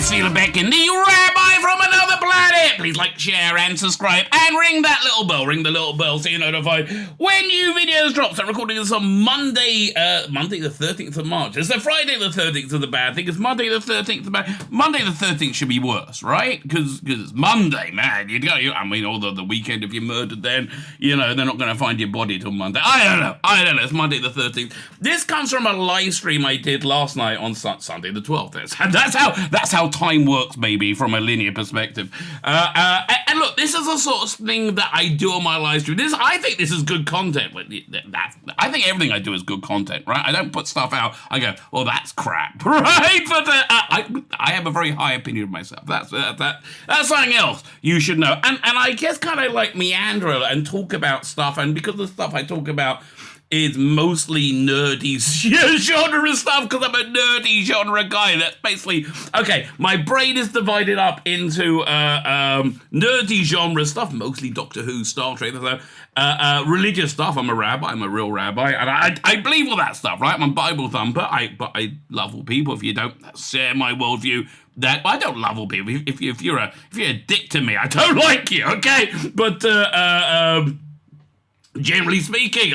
Tzvi Lebetkin, the Rabbi from another planet. Please like, share, and subscribe, and ring that little bell. Ring the little bell so you're notified when new videos drop. So I'm recording this on Monday the 13th of March. It's a Friday the 13th of the bad thing. It's Monday the 13th of the bad. Monday the 13th should be worse, right? Because it's Monday, man. Although the weekend, if you're murdered, then, they're not going to find your body till Monday. I don't know. It's Monday the 13th. This comes from a live stream I did last night on Sunday the 12th. That's how time works, baby, from a linear perspective. And look, this is the sort of thing that I do on my live stream. I think this is good content. I think everything I do is good content, right? I don't put stuff out, I go, well, that's crap, right? But I have a very high opinion of myself. That's something else you should know. And I guess kind of like meander and talk about stuff, and because the stuff I talk about is mostly nerdy genre stuff, because I'm a nerdy genre guy. That's basically, okay, my brain is divided up into nerdy genre stuff, mostly Doctor Who, Star Trek, religious stuff. I'm a rabbi, I'm a real rabbi, and I believe all that stuff, right? I'm a Bible thumper, but I love all people. If you don't share my worldview, I don't love all people. If you're a dick to me, I don't like you, okay? But generally speaking,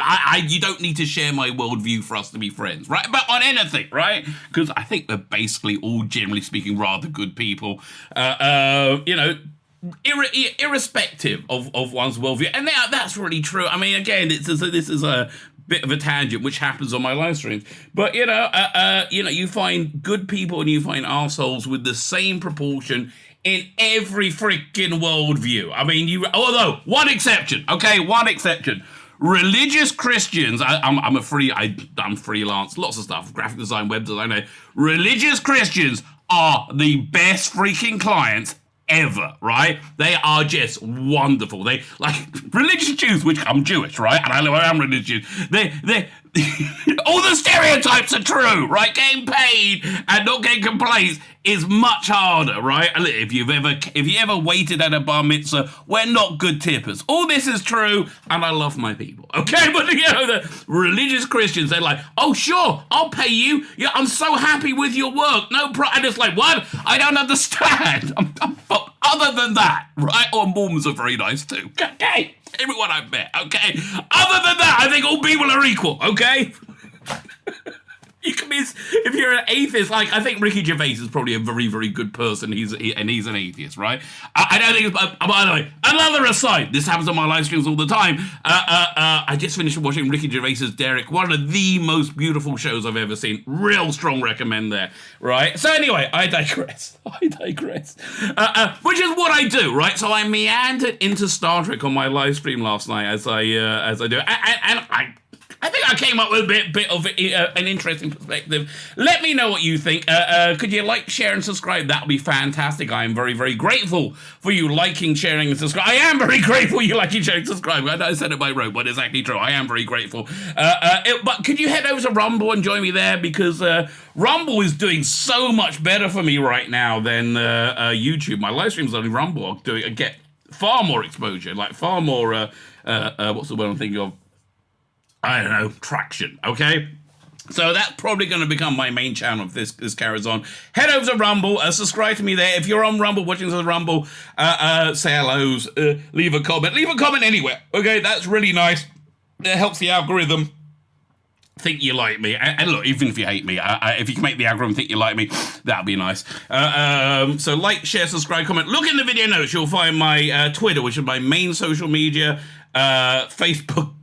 you don't need to share my worldview for us to be friends, right? But on anything, right? Because I think we're basically all, generally speaking, rather good people, irrespective of one's worldview. And that's really true. I mean, again, this is a bit of a tangent, which happens on my live streams. But, you find good people and you find assholes with the same proportion in every freaking worldview. I mean, although one exception. Religious Christians. I'm freelance, lots of stuff, graphic design, web design. Religious Christians are the best freaking clients ever, right? They are just wonderful. They like religious Jews, which I'm Jewish, right? And I am religious. They all the stereotypes are true, right? Getting paid and not getting complaints is much harder, right? If you ever waited at a bar mitzvah, we're not good tippers. All this is true, and I love my people, okay? But the religious Christians, they're like, oh sure, I'll pay you. Yeah, I'm so happy with your work. No problem. And it's like, what? I don't understand. Other than that, right? Or Mormons are very nice too. Okay, everyone I've met. Okay. Other than that, I think all people are equal. Okay. You can be, if you're an atheist, like I think Ricky Gervais is probably a very, very good person. He's an atheist, right? I don't think. By the way, another aside. This happens on my live streams all the time. I just finished watching Ricky Gervais's Derek, one of the most beautiful shows I've ever seen. Real strong recommend there, right? So anyway, I digress. Which is what I do, right? So I meandered into Star Trek on my live stream last night, as I do, and I think I came up with a bit of an interesting perspective. Let me know what you think. Could you like, share, and subscribe? That would be fantastic. I am very, very grateful for you liking, sharing, and subscribing. I am very grateful you liking, sharing, and subscribing. I know I said it by rote, but it's actually true. I am very grateful. But could you head over to Rumble and join me there? Because Rumble is doing so much better for me right now than YouTube. My live streams on Rumble get far more exposure, like far more, what's the word I'm thinking of? I don't know, traction, okay? So that's probably going to become my main channel if this carries on. Head over to Rumble, subscribe to me there. If you're on Rumble, watching this on Rumble, say hellos, leave a comment. Leave a comment anywhere, okay? That's really nice. It helps the algorithm think you like me. And look, even if you hate me, if you can make the algorithm think you like me, that'd be nice. So like, share, subscribe, comment. Look in the video notes. You'll find my Twitter, which is my main social media, Facebook,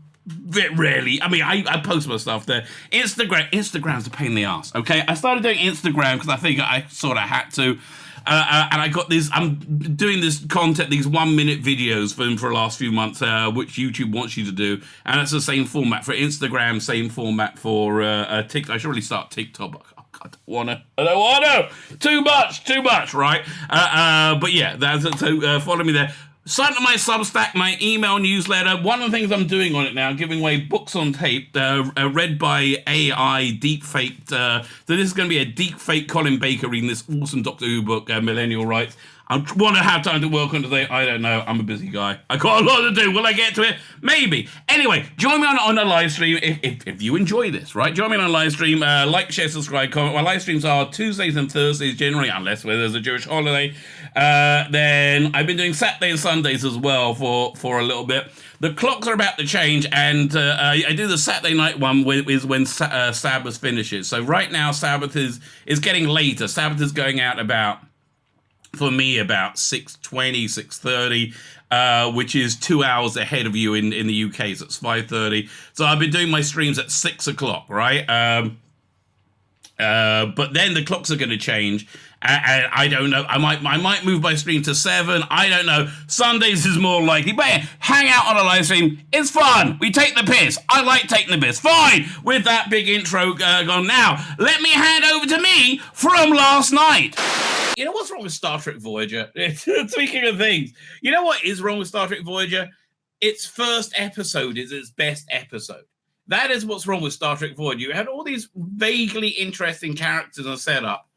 bit rarely. I mean, I post my stuff there. Instagram's a pain in the ass, okay? I started doing Instagram because I think I sort of had to. And I got this, I'm doing this content, these 1-minute videos for the last few months, which YouTube wants you to do. And it's the same format for Instagram, same format for TikTok. I should really start TikTok, but I don't want to. Too much, right? But yeah, so follow me there. Sign up to my Substack, my email newsletter. One of the things I'm doing on it now, giving away books on tape, read by AI, deepfaked. So this is going to be a deepfake Colin Baker reading this awesome Doctor Who book, Millennial Rights. I want to have time to work on today. I don't know. I'm a busy guy. I got a lot to do. Will I get to it? Maybe. Anyway, join me on a live stream if you enjoy this, right? Join me on a live stream. Like, share, subscribe, comment. My live streams are Tuesdays and Thursdays generally, unless there's a Jewish holiday. Then I've been doing Saturday and Sundays as well for a little bit. The clocks are about to change, and I do the Saturday night one is when Sabbath finishes. So right now, Sabbath is getting later. Sabbath is going out for me, about 6:20, 6:30, which is 2 hours ahead of you in the UK, so it's 5:30. So I've been doing my streams at 6 o'clock, right? But then the clocks are going to change, and I don't know. I might move my stream to 7. I don't know. Sundays is more likely, but yeah, hang out on a live stream. It's fun. We take the piss. I like taking the piss. Fine. With that big intro gone now, let me hand over to me from last night. You know what's wrong with Star Trek Voyager? Speaking of things, you know what is wrong with Star Trek Voyager? Its first episode is its best episode. That is what's wrong with Star Trek Voyager. You had all these vaguely interesting characters and setup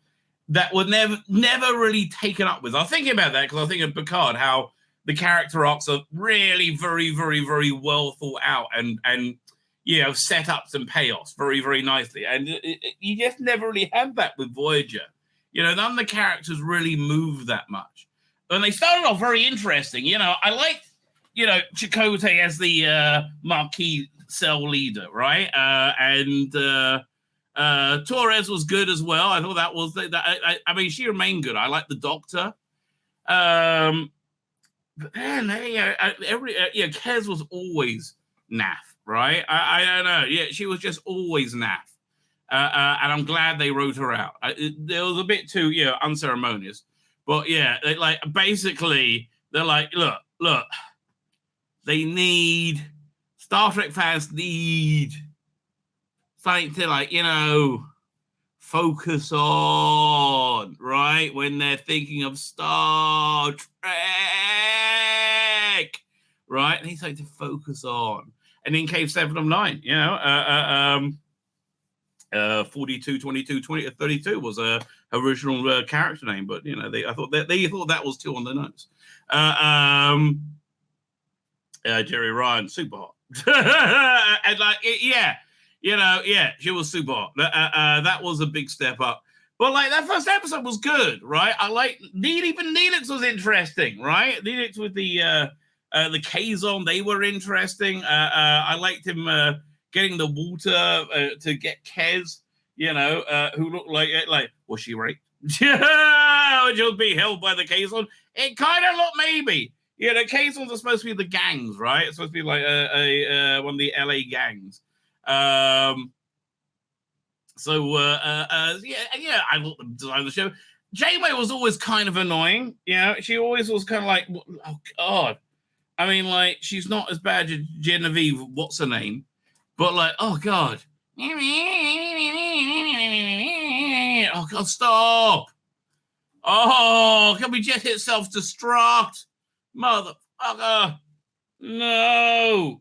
that were never really taken up with. I was thinking about that because I think of Picard, how the character arcs are really very, very, very well thought out and you know, setups and payoffs very, very nicely. And you just never really had that with Voyager. You know, none of the characters really move that much. And they started off very interesting. You know, I liked, you know, Chakotay as the marquee cell leader, right? And Torres was good as well. I thought that was, I mean, she remained good. I like the Doctor. But then, Kez was always naff, right? I don't know. Yeah, she was just always naff. And I'm glad they wrote her out. It was a bit too, unceremonious. But yeah, basically, they're like, look, they need, Star Trek fans need something to, focus on, right? When they're thinking of Star Trek, right? They need something to focus on. And in Cave 7 of 9, 42, 22, 20, 32 was a original character name, but I thought that was too on the nose. Jerry Ryan, super hot, and she was super hot. That was a big step up. But that first episode was good, right? I like even Neelix was interesting, right? Neelix with the Kazon, they were interesting. I liked him. Getting the water to get Kez, who looked like was she raped? Yeah, she'll be held by the Kazon. It kind of looked maybe. The Kazons are supposed to be the gangs, right? It's supposed to be like one of the LA gangs. I thought the design of the show. Janeway was always kind of annoying. She always was kind of like, oh God. I mean, she's not as bad as Genevieve. What's her name? But oh God. Oh God, stop. Oh, can we just hit self-destruct? Motherfucker. No.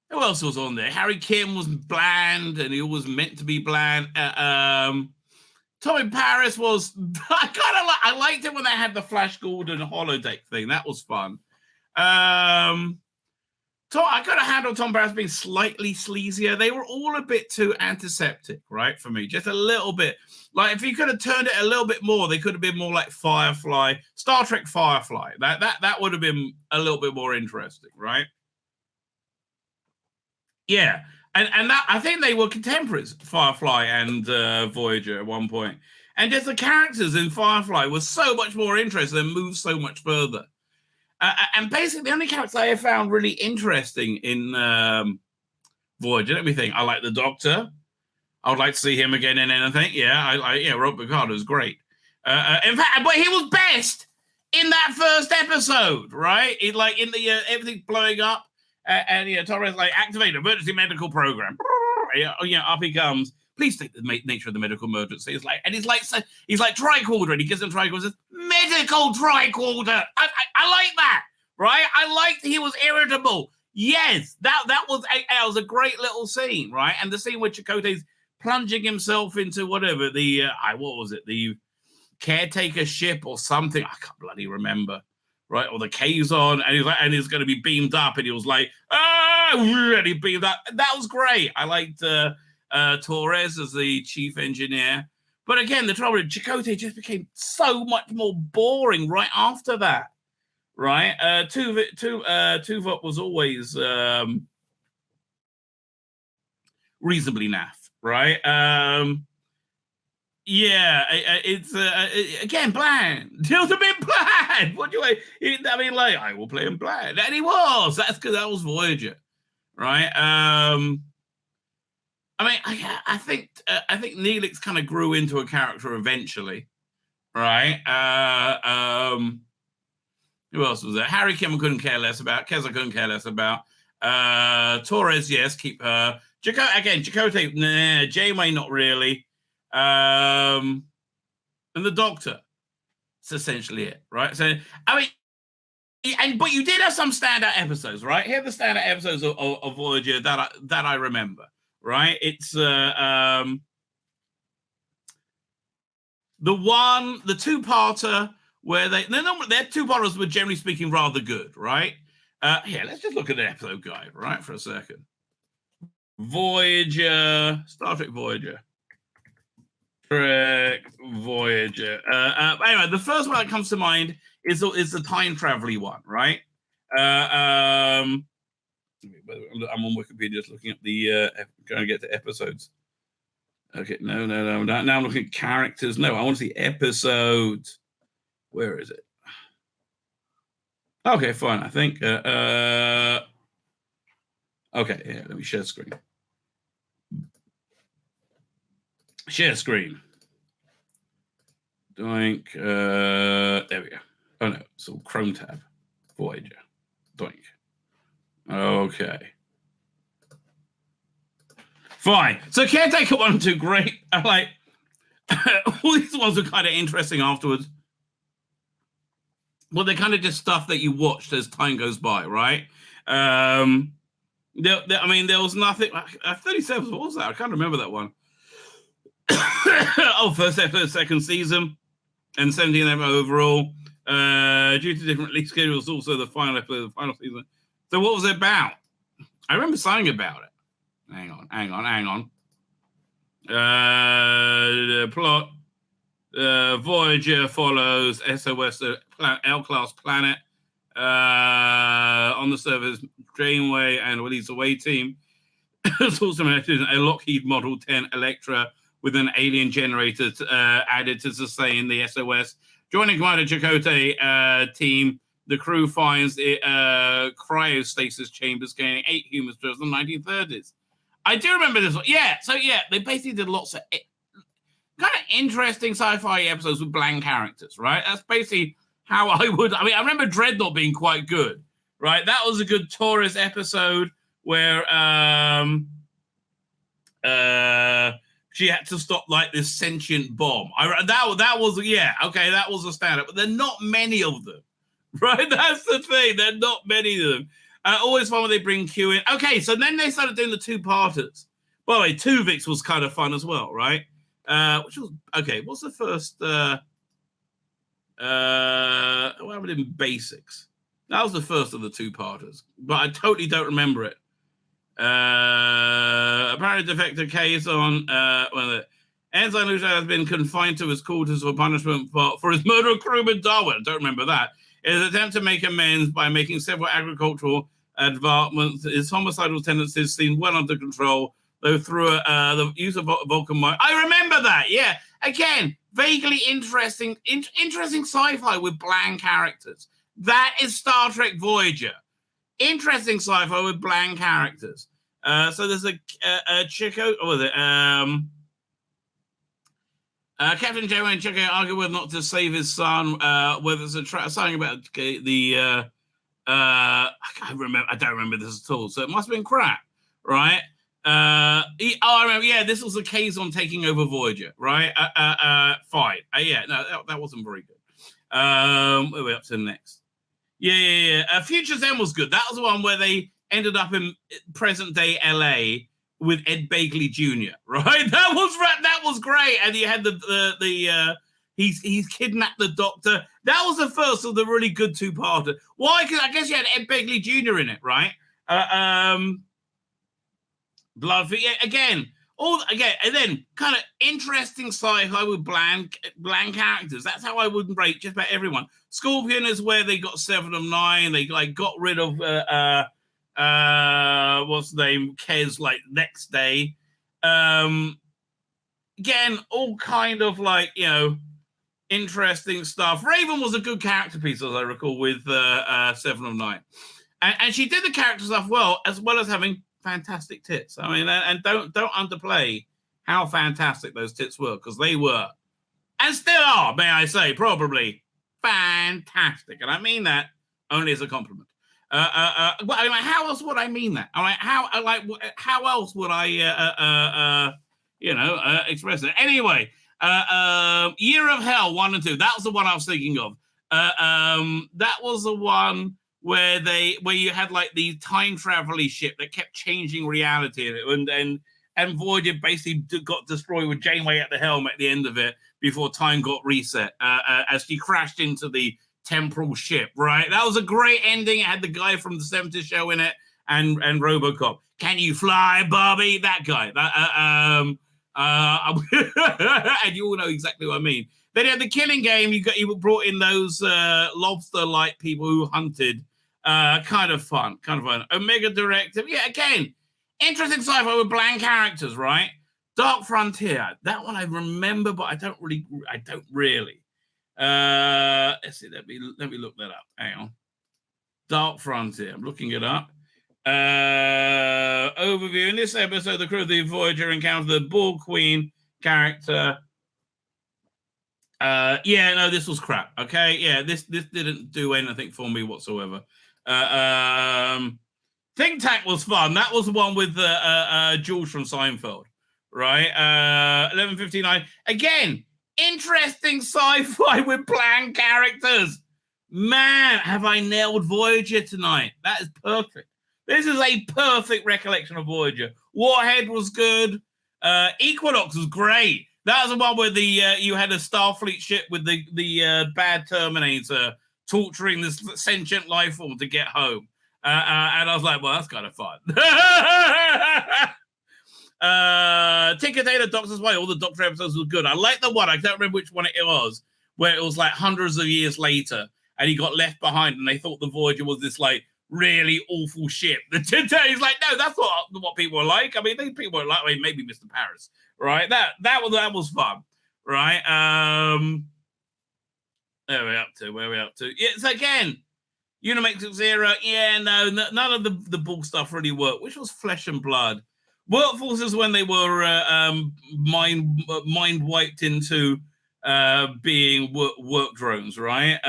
Who else was on there? Harry Kim was bland, and he was meant to be bland. Tommy Paris was, I liked it when they had the Flash Gordon holodeck thing. That was fun. I could have handled Tom Paris being slightly sleazier. They were all a bit too antiseptic, right, for me. Just a little bit. If you could have turned it a little bit more, they could have been more like Firefly, Star Trek Firefly. That would have been a little bit more interesting, right? Yeah. And that, I think they were contemporaries, Firefly and Voyager at one point. And just the characters in Firefly were so much more interesting and moved so much further. And basically, the only characters I have found really interesting in Voyager, let me think. I like the Doctor. I would like to see him again in anything. Yeah, Rob Picard was great. In fact, but he was best in that first episode, right? In the everything blowing up. And Torres activate emergency medical program. Up he comes. Please state the nature of the medical emergency. He's like tricorder, and he gives him tricorder. Says medical tricorder. I like that, right? I liked he was irritable. Yes, that was a great little scene, right? And the scene where Chakotay's plunging himself into whatever the what was it, the caretaker ship or something, I can't bloody remember, right? Or the Kazon, and he's like, and he's going to be beamed up, and he was like, and he beamed up. That was great. I liked Torres as the chief engineer, but again, the trouble with Chakotay just became so much more boring right after that, right? Tuvok was always reasonably naff, right? Yeah, it's again bland. Tilda been bland. What do I mean? Like, I will play him bland, and he was. That's because that was Voyager, right? I mean, I think Neelix kind of grew into a character eventually, right? Who else was there? Harry Kim couldn't care less about. Keza couldn't care less about. Torres, yes, keep her. Chakotay, nah. Janeway, not really. And the Doctor. It's essentially it, right? So, I mean, but you did have some standout episodes, right? Here are the standout episodes of Voyager that I remember, right? It's the two-parter where their two-parters were generally speaking rather good, right? Yeah, let's just look at the episode guide, right, for a second. Voyager, Star Trek Voyager. Voyager. Anyway, the first one that comes to mind is the time travel-y one, right? I'm on Wikipedia just looking up the trying to get to episodes. Okay, no. Now I'm looking at characters. No, I want to see episodes. Where is it? Okay, fine. I think. Okay, yeah. Let me share screen. Share screen. Doink. There we go. Oh no, so Chrome tab. Voyager. Doink. Okay. Fine. So Caretaker 1 and 2, great. I like all these ones are kind of interesting afterwards. Well, they're kind of just stuff that you watched as time goes by, right? I mean, there was nothing. 37. What was that? I can't remember that one. First episode, second season, and 17 overall. Due to different release schedules, also the final episode of the final season. So what was it about? I remember something about it. Hang on. The plot. Voyager follows SOS, L-class planet. On the surface, Janeway and Willie's away team. It's also mentioned a Lockheed Model 10 Electra with an alien generator added to sustain the SOS. Joining Commander Chakotay team, the crew finds the cryostasis chambers containing 8 humans from the 1930s. I do remember this one. Yeah, so yeah, they basically did lots of kind of interesting sci-fi episodes with bland characters, right? That's basically how I remember Dreadnought being quite good, right? That was a good Taurus episode where she had to stop like this sentient bomb. That was a standout, but there are not many of them, right? That's the thing. There are not many of them. Always fun when they bring Q in. Okay, so then they started doing the two-parters. By the way, Tuvix was kind of fun as well, right? Which was okay. What's the first? What happened in Basics? That was the first of the two-parters, but I totally don't remember it. Apparently, defector Kazon, Ensign Lucia has been confined to his quarters for punishment for his murder of crewman Darwin. I don't remember that. In his attempt to make amends by making several agricultural advancements, his homicidal tendencies seem well under control, though through the use of Vulcan mind. I remember that, yeah. Again, vaguely interesting sci-fi with bland characters. That is Star Trek Voyager. Interesting sci-fi with bland characters. So there's a Chico, what was it? Captain Janeway and Chico argue whether not to save his son, whether it's something about the I don't remember this at all, so it must have been crap, right? I remember, yeah, this was a Kazon taking over Voyager, right? Fine. Yeah, no, that wasn't very good. Where are we up to next? Yeah. Future's End was good. That was the one where they ended up in present day LA with Ed Begley Jr. Right, that was great, and you had the he's kidnapped the Doctor. That was the first of the really good two-parter. Why? Because I guess you had Ed Begley Jr. in it, right? Blood, yeah, again, and then kind of interesting sci-fi with bland characters. That's how I would rate just about everyone. Scorpion is where they got 7 of 9. They like got rid of what's the name, Kez, like next day. Again, all kind of like, you know, interesting stuff. Raven was a good character piece, as I recall, with 7 of 9, and she did the character stuff well as having fantastic tits. I mean, and don't underplay how fantastic those tits were, because they were, and still are, may I say, probably fantastic. And I mean that only as a compliment. I mean, how else would I mean that? I mean, how else would I express it? Anyway, Year of Hell 1 and 2. That was the one I was thinking of. That was the one where you had like the time travel-y ship that kept changing reality, and Voyager basically got destroyed with Janeway at the helm at the end of it before time got reset as she crashed into the temporal ship. Right, that was a great ending. It had the guy from the 70s show in it, and RoboCop. Can you fly, Bobby? That guy. And you all know exactly what I mean. Then you had the Killing Game. You brought in those lobster-like people who hunted. Kind of fun. Omega Directive. Yeah, again, interesting sci-fi with bland characters, right? Dark Frontier. That one I remember, but I don't really. Let's see. Let me look that up. Hang on. Dark Frontier. I'm looking it up. Overview. In this episode, the crew of the Voyager encountered the Borg Queen character. This was crap. Okay, yeah, this didn't do anything for me whatsoever. Think Tank was fun. That was the one with Jules from Seinfeld, right? 11:59. Again, interesting sci-fi with bland characters. Man, have I nailed Voyager tonight? That is perfect. This is a perfect recollection of Voyager. Warhead was good. Equinox was great. That was the one where you had a Starfleet ship with the bad Terminator torturing this sentient life form to get home. And I was like, well, that's kind of fun. Tinker Tailor Doctor's Way. All the Doctor episodes were good. I like the one, I don't remember which one it was, where it was like hundreds of years later and he got left behind and they thought the Voyager was this like really awful ship. He's like, no, that's not what people are like. I mean, people are like, I mean, maybe Mr. Paris, right? That was fun, right? Where are we up to? Yeah, so again, Unimatrix era. Yeah, no, none of the Borg stuff really worked, which was Flesh and Blood. Workforce is when they were mind wiped into being work drones, right?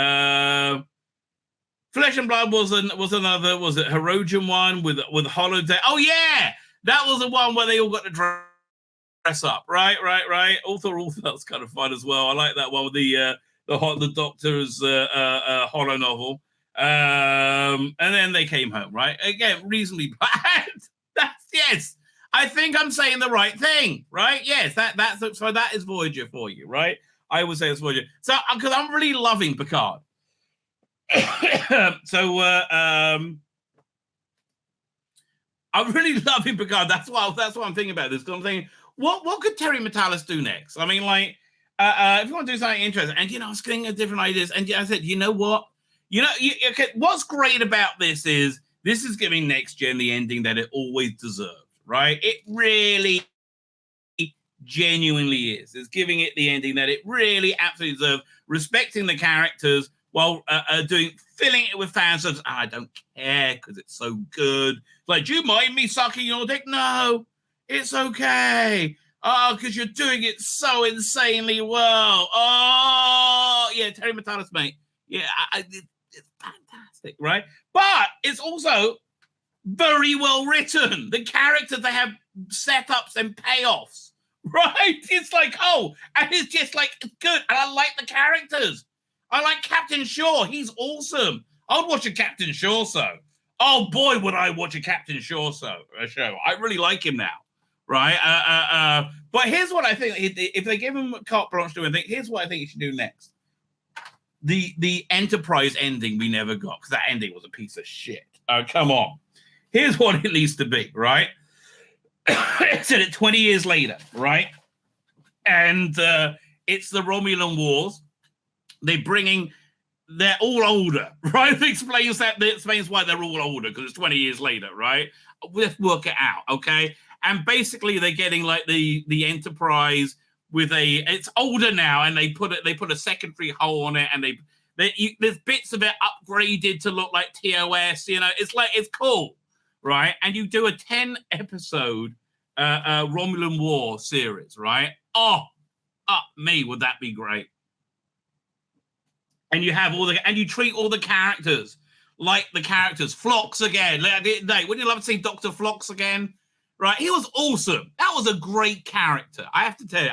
Flesh and Blood was another. Was it Herodian one with Holodeck? Oh yeah, that was the one where they all got to dress up, right. All that's kind of fun as well. I like that one with the Doctor's holo novel. And then they came home, right? Again, reasonably bad. Yes. I think I'm saying the right thing, right? Yes, that is Voyager for you, right? I would say it's Voyager. So, because I'm really loving Picard. I'm really loving Picard. That's what I'm thinking about this. Because I'm thinking, what could Terry Matalas do next? I mean, like, if you want to do something interesting, and I was thinking of different ideas, and I said, you know what? What's great about this is giving Next Gen the ending that it always deserved, right? It really genuinely is. It's giving it the ending that it really absolutely deserves, respecting the characters while filling it with fans. I don't care because it's so good. Like, do you mind me sucking your dick? No, it's okay. Oh, because you're doing it so insanely well. Oh, yeah, Terry Matalas, mate. Yeah, it's fantastic, right? But it's also very well written. The characters, they have setups and payoffs, right? It's like, and it's just like, it's good. And I like the characters. I like Captain Shaw. He's awesome. I'd watch a Captain Shaw show. Oh boy, would I watch a Captain Shaw show. I really like him now. right? But here's what I think: if they give him carte blanche to anything, here's what I think he should do next. The Enterprise ending we never got, because that ending was a piece of shit. Come on. Here's what it needs to be, right? Said it 20 years later, right? And it's the Romulan Wars. They're all older, right? It explains why they're all older, because it's 20 years later, right? Let's work it out, okay? And basically they're getting like the Enterprise with it's older now, and they put a secondary hull on it, and there's bits of it upgraded to look like TOS, it's cool, right? And you do a 10 episode Romulan War series, right? Oh, me, would that be great? And you have and you treat all the characters like the characters. Phlox again. Wouldn't you love to see Dr. Phlox again? Right? He was awesome. That was a great character. I have to tell you,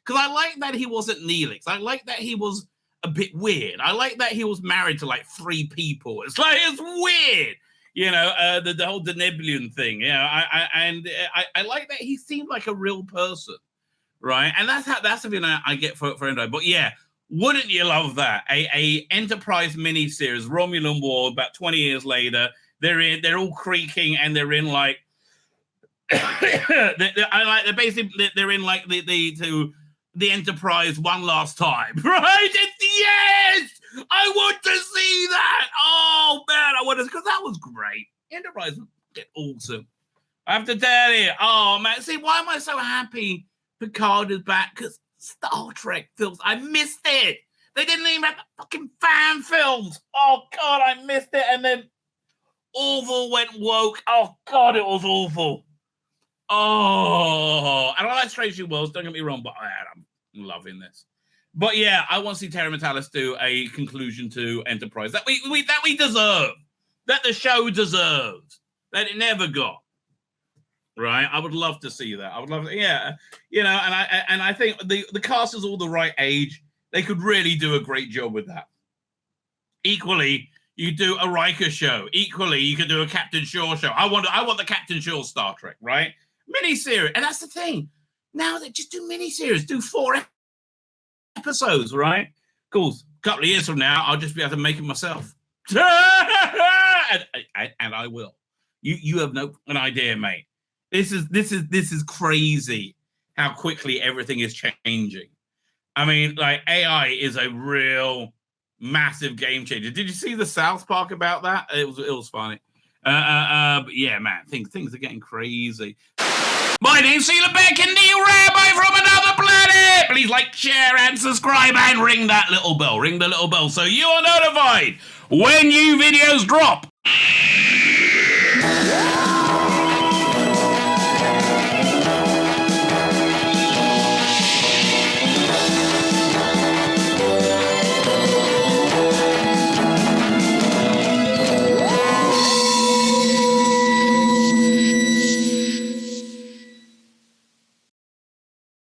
because I like that he wasn't Neelix. I like that he was a bit weird. I like that he was married to like 3 people. It's weird. The whole Denebulan thing. I like that he seemed like a real person. Right? And that's something I get for Endo. But yeah, wouldn't you love that? A Enterprise miniseries, Romulan War, about 20 years later, they're all creaking, and they're in like they're basically they're in like the Enterprise one last time, right? Yes, I want to see that. Oh man, I want to, because that was great. Enterprise was awesome. I have to tell you. Oh man, see, why am I so happy Picard is back? Because Star Trek films, I missed it. They didn't even have the fucking fan films. Oh god, I missed it. And then Orville went woke. Oh god, it was awful. Oh, and I like Strange New Worlds, don't get me wrong, but I'm loving this. But yeah, I want to see Terry Metalis do a conclusion to Enterprise that we deserve, that the show deserves, that it never got. Right? I would love to see that. I would love to, yeah. And I think the cast is all the right age. They could really do a great job with that. Equally, you do a Riker show. Equally, you could do a Captain Shaw show. I want the Captain Shaw Star Trek, right? Miniseries. And that's the thing. Now they just do miniseries. Do 4 episodes, right? Cool. A couple of years from now, I'll just be able to make it myself. and I will. You have an idea, mate. This is crazy how quickly everything is changing. I mean, like, AI is a real massive game changer. Did you see the South Park about that? It was funny. But yeah, man, things are getting crazy. My name's Tzvi Lebetkin, the Rabbi from another planet. Please like, share, and subscribe, and ring that little bell. Ring the little bell so you are notified when new videos drop.